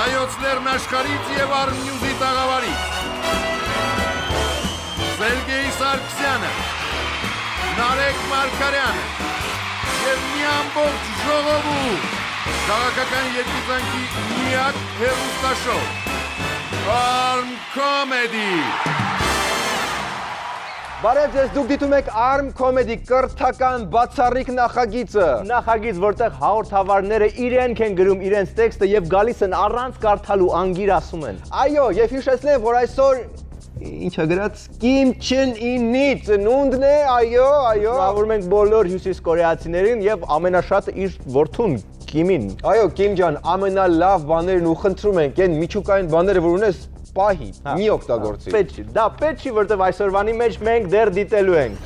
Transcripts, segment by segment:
Հայոց լեռնաշխարհից եւ Արմնյուզի տաղավարից Սերգեյ Սարգսյանը, Նարեկ Մարգարյանը եւ մի ամբողջ ժողովուրդ քաղաքական երկուծանքի միակ հեռուստաշոու Arm Comedy Բարև ձեզ, դուք դիտում եք Arm Comedy կրթական բացառիկ նախագիծը։ Նախագիծ, որտեղ հաղորդավարները իրենք են գրում իրենց տեքստը եւ գալիս են առանց կարդալու անգիր ասում են։ Այո, եւ հիշեցնեմ, որ այսօր ինչա գրած Կիմ Չեն Ինի ծնունդն է, այո։ Շնորհավորում ենք բոլոր հյուսիս կորեացիներին եւ ամենաշատը իր որդուն Կիմին։ Այո, Կիմ ջան, ամենալավ բաներն ու խնդրում ենք, այն միջուկային բաները, որ ունես, պահի, մի օգտագործի։ Պետք չի, դա պետք չի, որտեղ այսօրվանի մեջ մենք դեռ դիտելու ենք։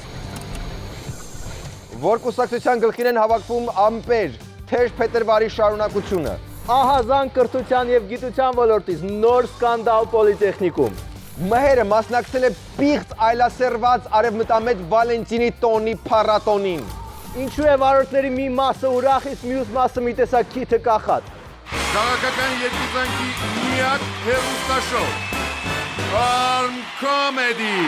Որ կուսակցության գլխին են հավաքվում ամպեր, թեժ փետրվարի շարունակությունը։ Ահազանգ կրթության եւ գիտության ոլորտից նոր սկանդալ պոլիտեխնիկում։ Մհերը մասնակցել է պիղծ այլասերված արևմտամետ Վալենտինի տոնի փառատոնին։ Ինչու է վարորդների մի մասը ուրախ, իսկ մյուս մասը մի տեսակ քիթը կախած։ Քաղաքական երկուծանքի միակ հեռուստաշոու Arm Comedy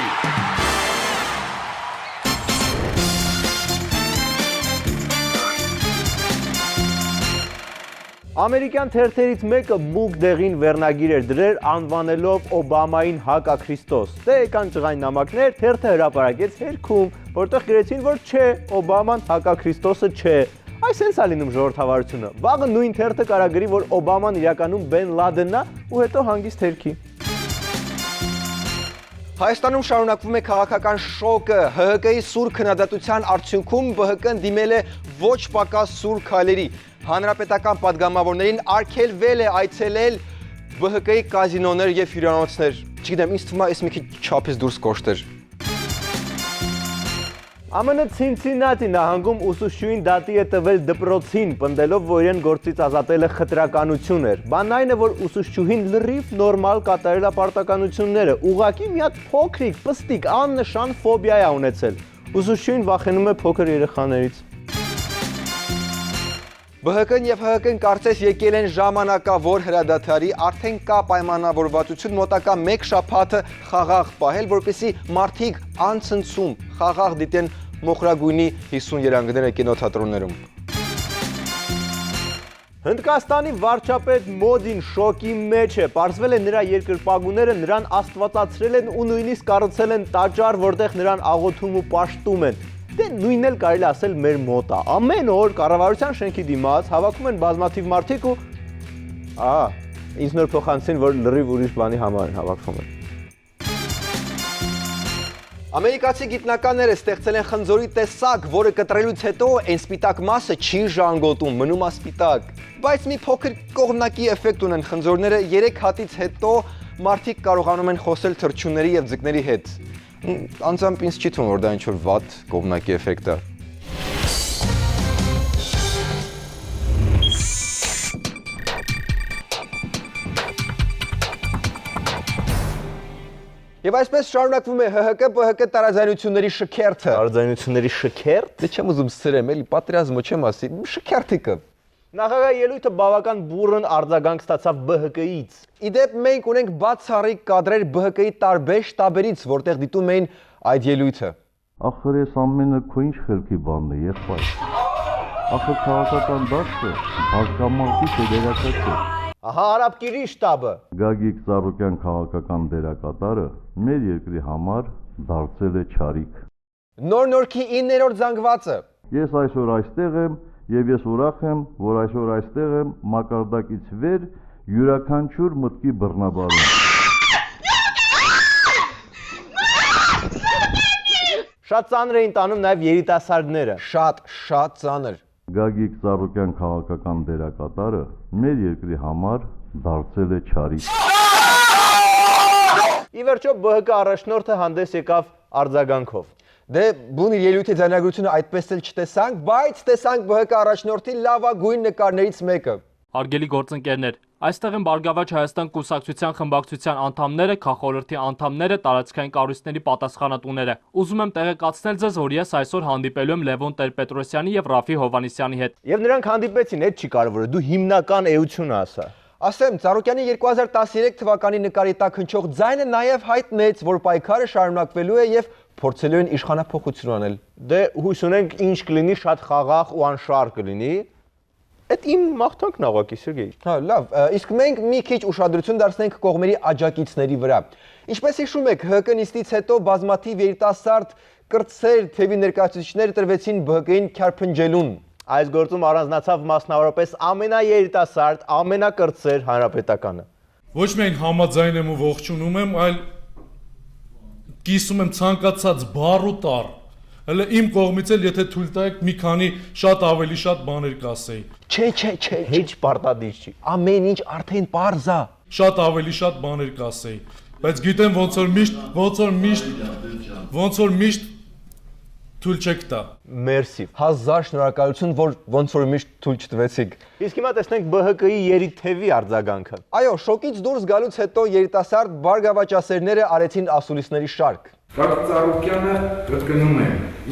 Ամերիկյան թերթերից մեկը մուգ դեղին վերնագիր էր դրել անվանելով Օբամային հակաքրիստոս։ Դե եկան ջղային նամակներ, թերթը հրապարակեց հերքում, որտեղ գրեցին, որ չէ, Օբաման հակաքրիստոսը չէ։ Այս հենց է լինում ժողովրդավարությունը։ Վաղը նույն թերթը կարա գրի, որ Օբաման իրականում Բեն Լադենն է ու հետո հանգիստ հերքի։ Հայաստանում շարունակվում է քաղաքական շոկը, ՀՀԿ-ի սուր քննադատության արդյունքում ԲՀԿ-ն դիմել է ոչ պակաս սուր քայլերի։ Հանրապետական падգամավորներին արգելվել է այցելել ԲՀԿ-ի կազինոներ եւ հյուրանոցներ։ Չգիտեմ, ինձ թվում է, այս մի քիչ չափից դուրս կոշտեր։ ԱՄՆ Ցինցինատի նահանգում ուսուցչուհին դատի է տվել դպրոցին, պնդելով, որ իրեն գործից ազատելը խտրականություն էր։ Բանն այն է, որ ուսուցչուհին լրիվ նորմալ կատարել է պարտականությունները, ուղղակի մի հատ փոքրիկ, պստիկ, աննշան ֆոբիա է ունեցել։ Ուսուցչուհին վախենում է փոքր երեխաներից։ ԲՀԿ-ն եւ ՀՀԿ-ն կարծես եկել են ժամանակավոր հրադադարի, արդեն կա պայմանավորվածություն մոտակա 1 շաբաթը խաղաղ պահել, որպեսզի մարդիկ անցնցում խաղաղ դիտեն մոխրագույնի 50 երանգները կինոթատրոններում։ Հնդկաստանի վարչապետ Մոդին շոկի մեջ է, պարզվել է նրա երկրպագուները նրան աստվածացրել են ու նույնիսկ կառուցել են տաճար, որտեղ նրան աղոթում ու պաշտում են։ Դե նույնն էլ կարելի ասել մեր մոտ է։ Ամեն օր կառավարության շենքի դիմաց հավաքում են բազմաթիվ մարդիկ ու ինձ նոր փոխանցին, որ լրիվ ուրիշ բանի համար են հավաքվում են։ Ամերիկացի գիտնականները ստեղծել են խնձորի տեսակ, որը կտրելուց հետո այն սպիտակ մասը չի ժանգոտում, մնում է սպիտակ։ Բայց մի փոքր կողմնակի էֆեկտ ունեն խնձորները, 3 հատից հետո մարդիկ կարողանում են խոսել թռչունների եւ ձկների հետ։ Անձամբ ինձ չի թվում, որ դա ինչ-որ վատ կողմնակի էֆեկտ է։ Եվ այսպես շարունակվում է ՀՀԿ-ԲՀԿ տարաձայնությունների շքերթը։ Տարաձայնությունների շքերթ։ Դե չեմ ուզում սրեմ, էլի պատերազմը չեմ ասի, շքերթիկը։ Նախագահի ելույթը բավական բուռն արձագանք ստացավ ԲՀԿ-ից։ Իդեպ մենք ունենք բացառիկ կադրեր ԲՀԿ-ի տարբեր շտաբերից, որտեղ դիտում էին այդ ելույթը։ Ախր ես ամենը քո ինչ խելքի բանն է, եղբայր։ Ախր քաղաքական դաշտը բազմամարտի ֆեդերացիա չէ։ Ահա Արաբկիրի շտաբը։ Գագիկ Ծառուկյան քաղաքական դերակատարը մեր երկրի համար դարձել է չարիք։ Նոր-նորքի 9-րդ զանգվածը։ Ես այսօր այստեղ եմ եւ ես ուրախ եմ, որ այսօր այստեղ եմ մակարդակից վեր յուրաքանչյուր մտքի բռնաբարում։ Շատ ծանր էին տանում նաև երիտասարդները։ Շատ ծանր։ Գագիկ Ծառուկյան քաղաքական դերակատարը մեր երկրի համար դարձել է չարիք։ Ի վերջո ԲՀԿ առաջնորդը հանդես եկավ արձագանքով։ Դե բուն իր ելույթի ձայնագրությունը այդպես էլ չտեսանք, բայց տեսանք ԲՀԿ առաջնորդի լավագույն նկարներից մեկը։ Հարգելի գործընկերներ, այստեղ են Բարգավաճ Հայաստան կուսակցության խմբակցության անդամները, քաղաքոլորտի անդամները, տարածքային կառույցների պատասխանատուները։ Ուզում եմ տեղեկացնել ձեզ, որ ես այսօր հանդիպելու եմ Լևոն Տեր-Պետրոսյանի եւ Ռաֆի Հովհաննիսյանի հետ։ Եվ նրանք հանդիպեցին, այդ չի կարևորը, դու հիմնական էությունը ասա։ Ասեմ, Ծառուկյանի 2013 թվականի նկարի տակ հնչող ձայնը նաև հայտնեց, որ պայքարը շարունակվելու է եւ փորձելու են իշխանափոխություն անել։ Դե հույս ունենք ինչ կլինի, շատ խաղաղ ու անշարժ կլինի։ Այդ իմ մաղթանքն աղակի Սերգեյ։ Հա, լավ, իսկ մենք մի քիչ ուշադրություն դարձնենք կողմերի աջակիցների վրա։ Ինչպես հիշում եք, ՀԿ նիստից հետո բազմաթիվ երիտասարդ կրտսեր թևի ներկայացուցիչներ տրվեցին ԲՀԿ-ին քյարփնջելուն։ Այս գործում առանձնացավ մասնավորապես ամենաերիտասարդ, ամենակրտսեր հանրապետականը։ Ոչ միայն համաձայն եմ ու ողջունում եմ, այլ կիսում եմ ցանկացած բառ ու տառ։ Հələ իմ կողմից էլ եթե թույլ տայեք մի քանի շատ ավելի շատ բաներ կասեի։ Չէ, Հեչ պարտադիր չի։ ամեն ինչ արդեն པարզ է։ Շատ ավելի շատ բաներ կասեի, բայց գիտեմ ոնց որ միշտ թույլ չեք տա։ Մերսի։ Հազար շնորհակալություն, որ ոնց որ միշտ թույլ չտվեցիք։ Իսկ հիմա տեսնենք ԲՀԿ-ի երիթևի արձագանքը։ Այո, շոկից դուրս գալուց հետո երիտասարդ բարգավաճասերները արեցին ասուլիսների շարք։ Բայց Ծառուկյանը կրկնում է,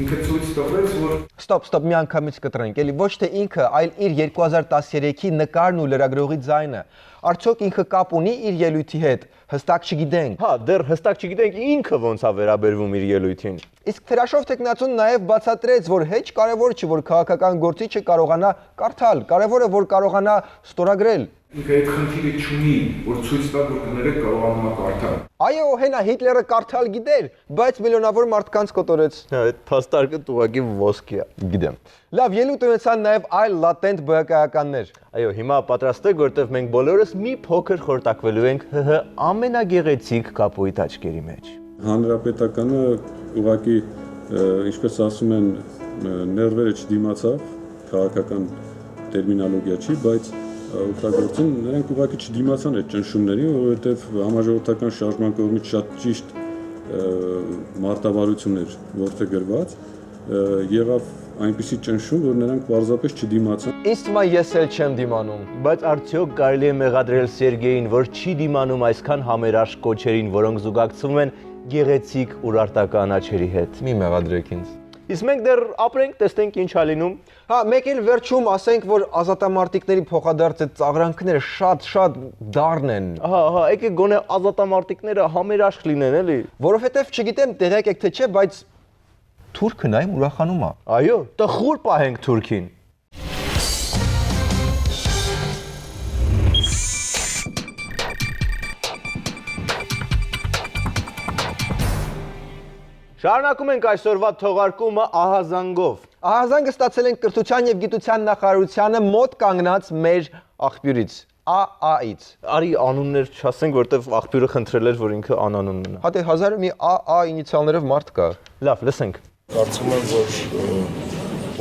ինքը ցույց տվեց, որ Ստոպ, մի անգամից կտրենք, էլի ոչ թե ինքը, այլ իր 2013-ի նկարն ու լրագրողի ձայնը։ Արդյոք ինքը կապ ունի իր ելույթի հետ, հստակ չգիտենք։ Հա, դեռ հստակ չգիտենք ինքը ոնց է վերաբերվում իր ելույթին։ Իսկ Թերաշով տեխնացուն նաև բացատրեց, որ հեչ կարևոր չի, որ քաղաքական գործիչը կարողանա կարդալ, կարևորը որ կարողանա ստորագրել։ ինքը այդ խնդիրը չունի, որ ցույց տա, որ կներեք կարողանում է կարդալ։ Այո, հենա Հիտլերը կարդալ գիտեր, բայց միլիոնավոր մարդկանց կոտորեց։ Հա, այդ փաստարկը ուղղակի ոսկի է։ Գիտեմ։ Լավ, ելույթ ունեցան նաև այլ լատենտ ԲՀԿ-ականներ։ Այո, հիմա պատրաստ եք, որտեվ մենք բոլորս մի փոքր խորտակվելու ենք ՀՀ ամենագեղեցիկ կապույտ աչքերի մեջ։ Հանրապետականը ուղղակի, ինչպես ասում են, ներվերը չդիմացավ, քաղաքական տերմինոլոգիա չի, բայց օգտագործին նրանք ուղղակի չդիմացան այդ ճնշումներին, որովհետև համաժողովրդական շարժման կողմից շատ ճիշտ մարտավարություն էր որդեգրված, եղավ այնպիսի ճնշում, որ նրանք պարզապես չդիմացան։ Ինձ թվում է ես էլ չեմ դիմանում։ Բայց արդյոք կարելի է մեղադրել Սերգեյին, որ չի դիմանում այսքան համերաշխ կոչերին, որոնք զուգակցվում են գեղեցիկ ուրարտական աչերի հետ։ Մի մեղադրեք ինձ։ Իսկ մենք դեռ ապրենք, տեսնենք ինչ է լինում։ Հա, մեկ էլ վերջում ասենք, որ ազատամարտիկների փոխադարձ այդ ծաղրանքները շատ դառն են, Հա, եկեք գոնե ազատամարտիկները համերաշխ լինեն, էլի։ որովհետև չգիտեմ տեղյակ եք թե չէ, բայց թուրքը նայում ուրախանում է։ Այո, տխուր պահենք Թուրքին։ Շարունակում ենք այսօրվա թողարկումը ահազանգով։ Ահազանգը ստացել ենք կրթության եւ գիտության նախարարությանը մոտ կանգնած մեր աղբյուրից, ԱԱ-ից։ Արի անուններ չասենք, որտեվ աղբյուրը խնդրել էր, որ ինքը անանուն մնա։ Հա դե 1000 մի ԱԱ ինիցիալներով մարդ կա։ Լավ, լսենք։ Կարծում եմ, որ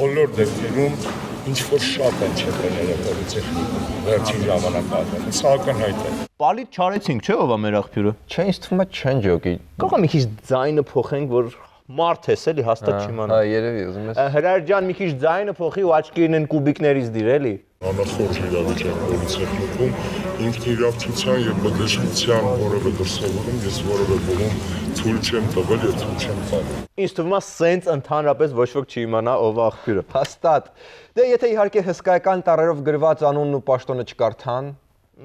բոլոր դեպքերում ինչ որ շատ են չեղել երեխաների վերջին ժամանակահատվածում։ Սա ակնհայտ է։ Պալիտ չարեցինք, չէ՞ ով է մեր աղբյուրը։ Չէ, ինձ թվում է չեն ջոկի։ Կարող է մի քիչ ձայնը փոխենք, որ մարդ ես էլի հաստատ չիմանա։ Հա, երևի ուզում ես։ Հրար ջան, մի քիչ ձայնը փոխի ու աչքերն են կուբիկներից դիր էլի։ Անախորժ իրավիճակ պոլիտեխնիկում ինքնիրավչության եւ բդեժության որևէ դրսևորում ես որևէ բողոմ թույլ չեմ տվել եւ թույլ չեմ տալու։ Ինձ թվում է սենց ընդհանրապես ոչ ոք չիմանա ով է աղբյուրը։ Հաստատ։ Դե եթե իհարկե հսկայական տառերով գրված անունն ու պաշտոնը չկարդան,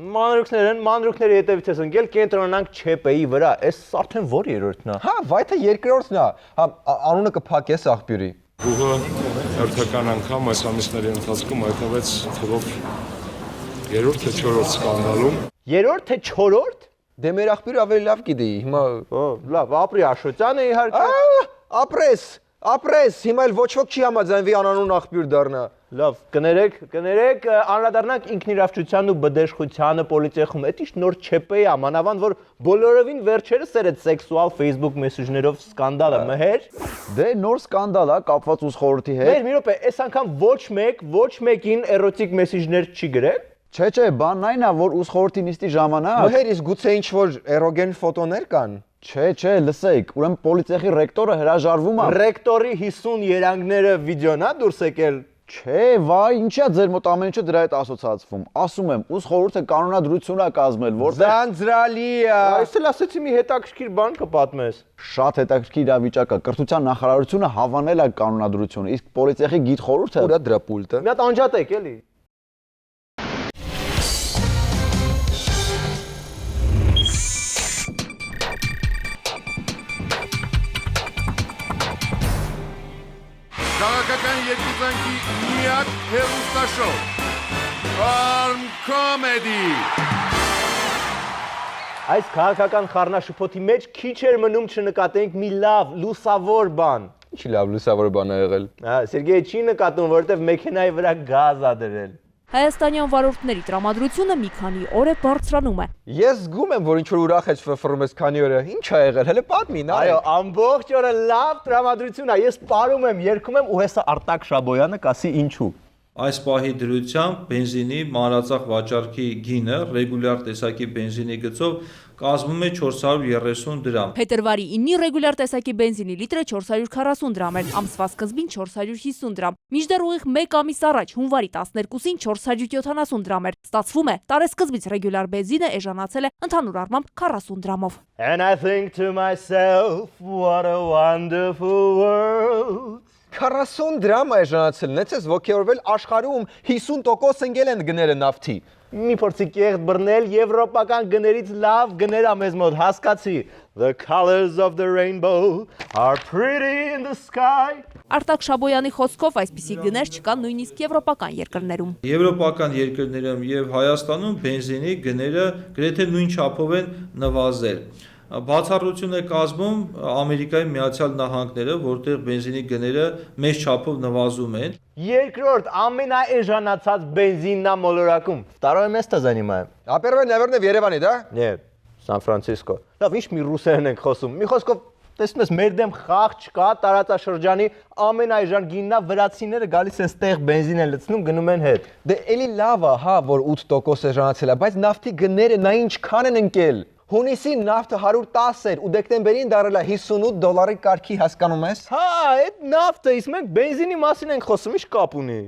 մանրուքները հետևից ես ընկել, կենտրոնանանք ՉՊ-ի վրա։ Էս արդեն որ երրորդն է։ հա, վայթե երկրորդն է։ Հա, անունը կփակես աղբյուրի։ Ուղղը հերթական անգամ այս ամիսների ընթացքում հայտնվեց թվով 3-րդ թե 4-րդ սկանդալում։ 3-րդ թե 4-րդ։ Դե մեր աղբյուրը ավելի լավ գիտեի, հիմա Լավ, ապրի Աշոտյանը իհարկե։ ապրես, հիմա էլ ոչ ոք չի համաձայնվի անանուն աղբյուր դառնա։ Լավ, կներեք, անդրադառնանք ինքնիրավչության ու բդեշխությանը պոլիտեխում։ Էդ ինչ նոր ЧՊ-ի է, մանավանդ որ բոլորովին վերջերս էր այդ սեքսուալ Facebook մեսեջներով սկանդալը մհեր։ Դե նոր սկանդալ է կապված ուս խորհրդի հետ։ Մի րոպե, այս անգամ ոչ մեկին էրոտիկ մեսեջներ չի գրել։ Չէ, բանն այն է, որ ուս խորհրդի նիստի ժամանակ Մհեր իսկ գուցե ինչ որ էրոգեն ֆոտոներ կան։ Չէ, լսեք, ուրեմն պոլիտեխի ռեկտորը հրաժարվում է։ Ռեկտորի 50 երանգները վիդեոնա դուրս եկել։ Չէ, վայ, ինչա ձեր մոտ ամեն ինչը դրա հետ ասոցացվում։ Ասում եմ, ուս խորհուրդը կանոնադրություն է կազմել, որտեղ Ձանձրալի է։ Այս էլ ասեցի մի հետաքրքիր բան կպատմես։ շատ հետաքրքիր իրավիճակ է։ Կրթության նախարարությունը հավանել է կանոնադրությունը, իսկ պոլիտեխի գիտխորհուրդը Ուրա դրա պուլտը։ Մի հատ անջատեք էլի։ Քաղաքական երկիծանքի միակ հեռուստաշոու Farm Comedy։ Այս քաղաքական խառնաշփոթի մեջ քիչ էր մնում չնկատենք մի լավ լուսավոր բան։ Ինչի լավ լուսավոր բան ա եղել։ Սերգեյը չի նկատում, որովհետև մեքենայի վրա գազ ա դրել։ Հայաստանյան վարորդների տրամադրությունը մի քանի օր է բարձրանում է։ Ես զգում եմ, որ ինչ-որ ուրախ ես ֆռում ես քանի օրը։ Ինչ ա եղել, հələ պատմի, նա։ Այո, ամբողջ օրը լավ տրամադրություն ա։ Ես սպառում եմ, երգում եմ ու հեսա Արտակ Շաբոյանը կասի ինչու։ Այս պահի դրությամբ բենզինի մանրածախ վաճառքի գինը ռեգուլյար տեսակի բենզինի գծով կազմում է 430 դրամ։ Փետրվարի 9-ի ռեգուլյար տեսակի բենզինի լիտրը 440 դրամ էր, ամսվա սկզբին 450 դրամ։ Մինչդեռ ուղիղ 1 ամիս առաջ հունվարի 12-ին 470 դրամ էր։ Ստացվում է, տարեսկզբից ռեգուլյար բենզինը էժանացել է ընդհանուր առմամբ 40 դրամով։ And I think to myself, what a wonderful world. 40 դրամ է ժանացել, նեցես ոգեորվել աշխարհում 50% ընկել են գները նավթի։ Մի փորձի կեղտ բռնել եվրոպական գներից լավ գներ ա մեզ մոտ, հասկացի։ The colors of the rainbow are pretty in the sky. Արտակ Շաբոյանի խոսքով այսպիսի գներ չկան նույնիսկ եվրոպական երկրներում։ Եվրոպական երկրներում եւ Հայաստանում բենզինի գները գրեթե նույն չափով են նվազել։ Բացառություն է կազմում Ամերիկայի Միացյալ Նահանգները, որտեղ բենզինի գները մեծ չափով նվազում են։ Երկրորդ ամենաէժանացած բենզինն ա մոլորակում։ Второе место занимаем. А первое, наверное, в Երևանի, да? Нет, Սան-Ֆրանցիսկո։ Լավ, ինչ մի ռուսերեն ենք խոսում։ Մի խոսքով տեսնում ես մեր դեմ խաղ չկա, տարածաշրջանի ամենաէժան գինն ա, վրացիները գալիս են ստեղ բենզին են լցնում, գնում են հետ։ Դե էլի լավ ա, հա, որ 8% էժանացել է, բայց նավթի գները նա ինչքան են ընկել։ Հունիսին նավթը 110 էր ու դեկտեմբերին դարել է $58 կարգի, հասկանում ես։ Հա, այդ նավթը, իսկ մենք բենզինի մասին ենք խոսում, ինչ կապ ունի։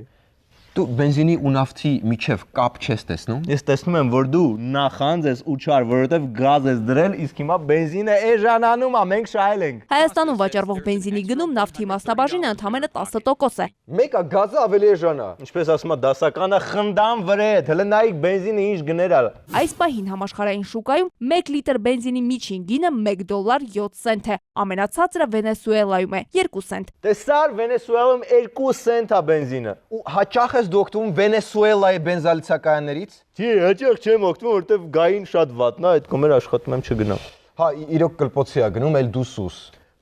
Դու բենզինի ու նավթի միջև կապ չես տեսնում։ Ես տեսնում եմ, որ դու նախանձ ես ու չար, որովհետև գազ ես դրել, իսկ հիմա բենզինը էժանանում ա, մենք շահել ենք։ Հայաստանում վաճառվող բենզինի գնում նավթի մասնաբաժինը ընդամենը 10% է։ Մեկը գազը ավելի էժան է։ Ինչպես ասում ա դասականը խնդան վրեդ, հələ նայեք բենզինը ինչ գներ ա։ Այս պահին համաշխարհային շուկայում 1 լիտր բենզինի միջին գինը $1.07 է, ամենացածրը Վենեսուելայում է 2 սենտ։ Տեսար Վենեսուելայում 2 սենտ ա բենզինը։ Ու հաճախ ես դու օգտվում Վենեսուելայի բենզալիցակայաններից։ Չի, հաճախ չեմ օգտվում, որովհետև գային շատ վատն ա, այդ կոմեր աշխատում եմ չգնամ։ Հա, իրոք կլպոցի ա գնում, էլ դու սուս։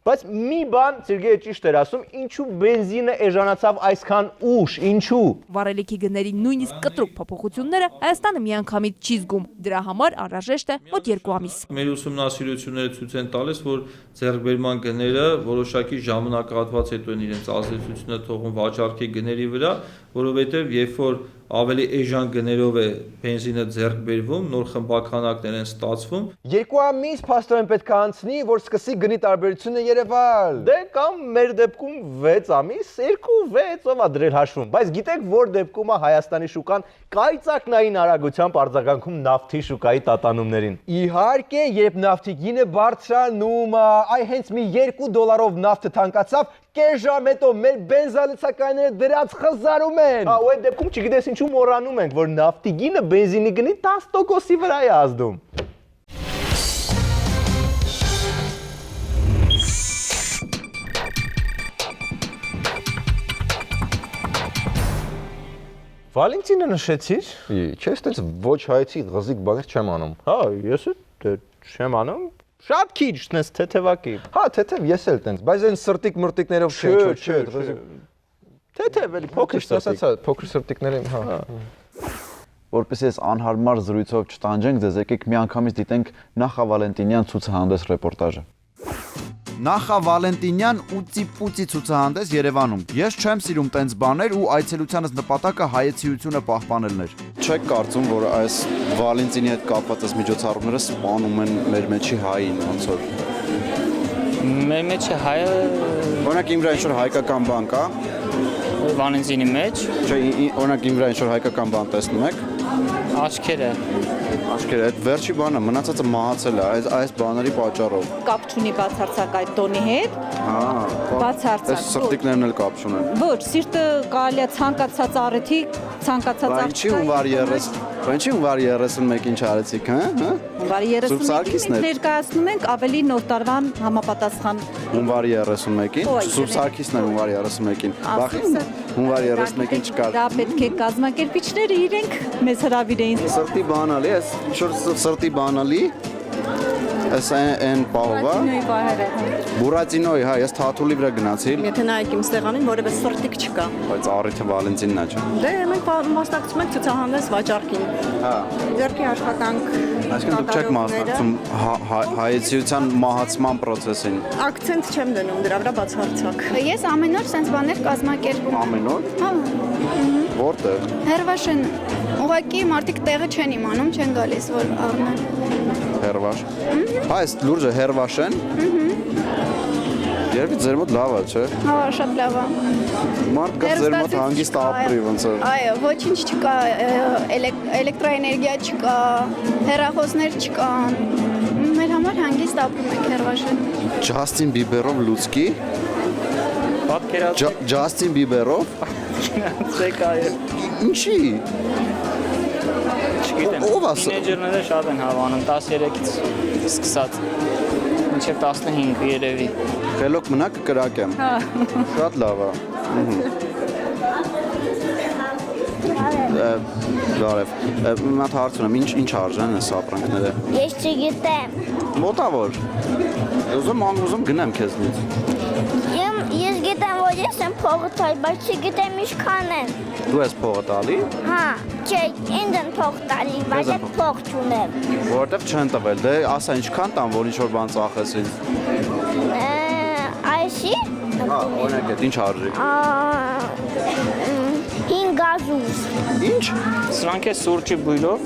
Բայց մի բան Սերգեյը ճիշտ էր ասում, ինչու բենզինը էժանացավ այսքան ուշ, ինչու։ Վառելիքի գների նույնիսկ կտրուկ փոփոխությունները Հայաստանը միանգամից չի զգում։ Դրա համար անհրաժեշտ է մոտ 2 ամիս։ Մեր ուսումնասիրությունները ցույց են տալիս, որ ձեռքբերման գները որոշակի ժամանակահատված հետո են իրենց ազդեցությունը թողում վաճառքի գների վրա, որովհետև երբ որ ավելի էժան գներով է բենզինը ձեռք բերվում, նոր խմբականակներ են ստացվում։ 2 ամիս փաստորեն պետք է անցնի, որ սկսի գնի տարբերությունը երևալ։ Դե կամ մեր դեպքում 6 ամիս, 2-6 ով ա դրել հաշվում, բայց գիտեք որ դեպքում է Հայաստանի շուկան կայծակնային արագությամբ արձագանքում նավթի շուկայի տատանումներին։ Իհարկե, երբ նավթի գինը բարձրանում է, այ հենց մի $2 նավթը թանկացավ, կես ժամ հետո մեր բենզալիցակայինները դրանց խզարում են։ Հա, ու այդ դեպքում չգիտես ինչու մոռանում ենք, որ նավթի գինը բենզինի գնի 10%-ի վրա է ազդում։ Վալենտինը նշեցիր։ Չես տենց ոչ հայցի ղզիկ բաներ չեմ անում։ Հա, ես էլ չեմ անում։ Շատ քիչ տես թեթևակի։ Հա, թեթև ես էլ տենց, բայց այն սրտիկ մրտիկներով չէ։ Թեթև էլի փոքր սրտիկ, փոքր սրտիկները, հա։ Որպես ես անհարմար զրույցով չտանջենք ձեզ, եկեք միանգամից դիտենք նախավալենտինյան ցուցահանդես ռեպորտաժը։ Նախավալենտինյան ուծի-պուծի ցուցահանդես Երևանում։ Ես չեմ սիրում տենց բաներ ու այցելությանս նպատակը հայեցիությունը պահպանելն էր։ Չեք կարծում, որ այս Վալենտինի հետ կապված այս միջոցառումները սպանում են մեր մեջի հային, ոնց որ։ Մեր մեջի հայը Օրինակ իմ վրա ինչ-որ հայկական բան կա։ Վալենտինի մեջ։ Չէ, օրինակ իմ վրա ինչ-որ հայկական բան տեսնում եք։ Աչքերը։ Աչքերը, այդ վերջի բանը մնացածը մահացել է այս բաների պատճառով։ Կապ չունի բացարձակ այդ տոնի հետ։ Հա, բացարձակ։ Այս սրտիկներն էլ կապ չունեն։ Ոչ, սիրտը կարելի է ցանկացած առիթի, ցանկացած Ինչի հունվար 30 Ինչի հունվարի 31-ին չարեցիք, հա? Հունվարի 31-ին մենք ներկայացնում ենք ավելի նոր տարվան համապատասխան։ Հունվարի 31-ին, Սուրբ Սարգիսն է հունվարի 31-ին։ Բախին հունվարի 31-ին չկար։ Դա պետք է կազմակերպիչները իրենք մեզ հրավիրեին։ Սրտի բանալի, այս սրտի բանալի։ Այս այն պահովա։ Բուրատինոյի վահերը։ Բուրատինոյի, հա, ես թաթուլի վրա գնացի։ Եթե նայեք իմ ստեղանին, որևէ սրտիկ չկա։ Բայց առիթը Վալենտինն է, չէ։ Դե մենք մասնակցում ենք ցուցահանդես վաճառքին։ Հա։ Ձեռքի աշխատանք։ Այսինքն դուք չեք մասնակցում հայեցիության մահացման process-ին։ Ակցենտ չեմ դնում դրա վրա բացարձակ։ Ես ամեն օր sense բաներ կազմակերպում եմ։ Ամեն օր։ Հա։ Որտե՞ղ։ Հերվաշեն։ Ուղղակի մարդիկ տեղը չեն իմանում, չեն գալիս որ առնեն։ Հերվաշ։ Հա, այս լուրջը հերվաշեն։ Երբի ձեր մոտ լավ է, չէ։ Հա, շատ լավ է։ Մարդ կա ձեր մոտ հանգիստ ապրի ոնց է։ Այո, ոչինչ չկա, էլեկտրոէներգիա չկա, հեռախոսներ չկան։ Մեր համար հանգիստ ապրում ենք Հերվաշեն։ Ջաստին Բիբերով լուցկի։ Պատկերացրեք։ Ջաստին Բիբերով։ Գնացեք այո։ Ինչի։ Չգիտեմ։ Թինեջերները շատ են հավանում 13-ից սկսած մինչև 15 երևի։ Խելոք մնա կկրակեմ։ Հա։ Շատ լավ է։ Բարև։ Մի հատ հարց ունեմ, ինչ արժեն այս ապրանքները։ Ես չգիտեմ։ Մոտավոր։ Ուզում գնեմ քեզնից։ Ես գիտեմ, որ ես եմ փողը տալ, բայց չգիտեմ ինչքան են։ Դու ես փողը տալի։ Հա, չէ, ինձ են փող տալի, բայց ես փող չունեմ։ Որտեվ չեն տվել, դե ասա ինչքան տան, որ ինչ-որ բան ծախեսին։ Այսի։ Հա, օրինակ է, ինչ արժի։ 500։ Ինչ։ Սրանք է սուրճի բույրով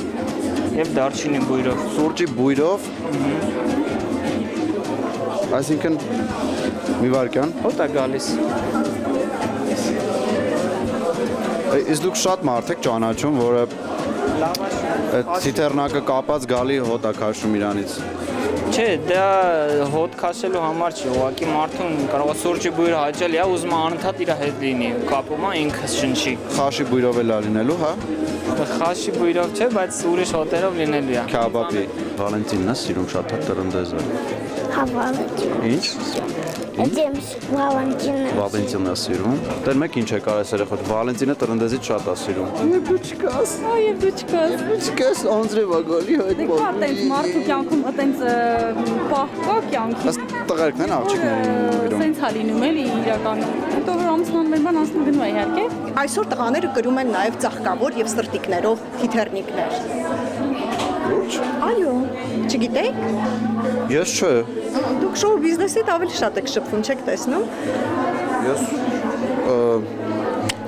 եւ դարչինի բույրով։ Սուրճի բույրով։ Այսինքն մի վարքյան։ Հոտ է գալիս։ Իսկ դուք շատ մարդ եք ճանաչում, որը այդ ցիտեռնակը կապած գալի հոտ է քաշում իրանից։ Չէ, դա հոտ քաշելու համար չի, ուղղակի մարդուն կարող է սուրճի բույր հաճել, յա ուզում է անընդհատ իր հետ լինի, կապում է ինքը շնչի։ Խաշի բույրով էլ լինելու, հա։ Խաշի բույրով չէ, բայց ուրիշ հոտերով լինելու է։ Քաբաբի։ Վալենտինն է սիրում շատ տրնդեզը։ Հա, Վալենտին։ Ինչ։ Ջեյմս Վալենտինը։ Վալենտինն է սիրում։ Դեռ մեկ ինչ է կարես երեխոտ, Վալենտինը տրնդեզից շատ է սիրում։ Եվ դու չկաս։ Եվ դու չկաս։ Դու չկաս անձրև ագալի այդ բանը։ Դե այտենց մարդու կյանքում այտենց պահ կա կյանքի։ Ըստ տղերքն են աղջիկներին։ Սենց հա լինում էլի իրականում։ Հետո որ ամուսնան մեր բան անցնում գնում է իհարկե։ Այսօր տղաները կրում են նաև ծաղկավոր եւ սրտիկներով թիթեռնիկներ։ Ոչ։ Այո, չգիտեք։ Ես չէ։ Դուք շոու բիզնեսից ավելի շատ եք շփվում, չեք տեսնում։ Ես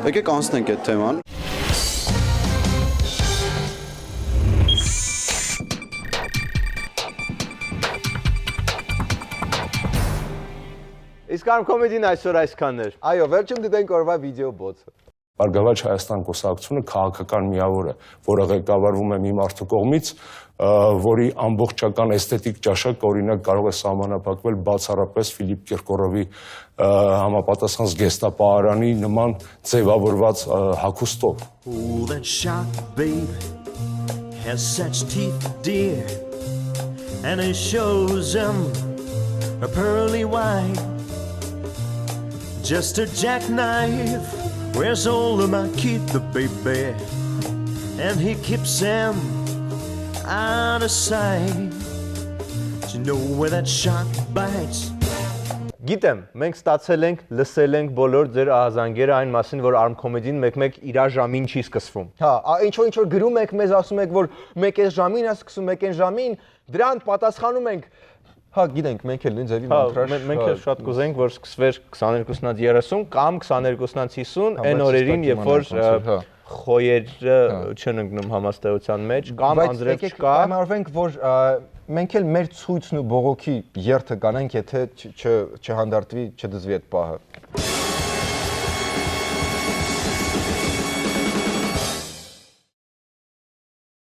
եկեք անցնենք այդ թեման։ Իսկ Arm Comedy-ն այսօր այսքանն էր։ Այո, վերջում դիտենք օրվա վիդեո բոցը։ Բարգավաճ Հայաստան կուսակցությունը քաղաքական միավոր է, որը ղեկավարվում է մի մարդու կողմից, որի ամբողջական էսթետիկ ճաշակ օրինակ կարող է սահմանափակվել բացառապես Ֆիլիպ Կիրկորովի համապատասխան զգեստապահարանի նման ձևավորված հագուստով։ Oh, that sharp babe has such teeth, dear, and it shows them a pearly white, just a jackknife. Where's all of my kid, the baby? And he keeps them out of sight. Do you know where that shark bites? Գիտեմ, մենք ստացել ենք, լսել ենք բոլոր ձեր ահազանգերը այն մասին, որ Arm Comedy-ն մեկ-մեկ իր ժամին չի սկսվում։ Հա, ինչ որ գրում եք, մեզ ասում եք, որ 1 ժամին է սկսում, 1 ժամին, դրան պատասխանում ենք։ Հա, գիտենք, մենք էլ նույն ձևի մանտրաշ։ Մենք էլ շատ կուզենք, որ սկսվեր 22:30 կամ 22:50 այն օրերին, երբ որ խոյերը չեն ընկնում համաստեղության մեջ, կամ անձրև չկա։ Պայմանավորվենք, որ մենք էլ մեր ցույցն ու բողոքի երթը կանենք, եթե չհանդարտվի, չդզվի այդ պահը։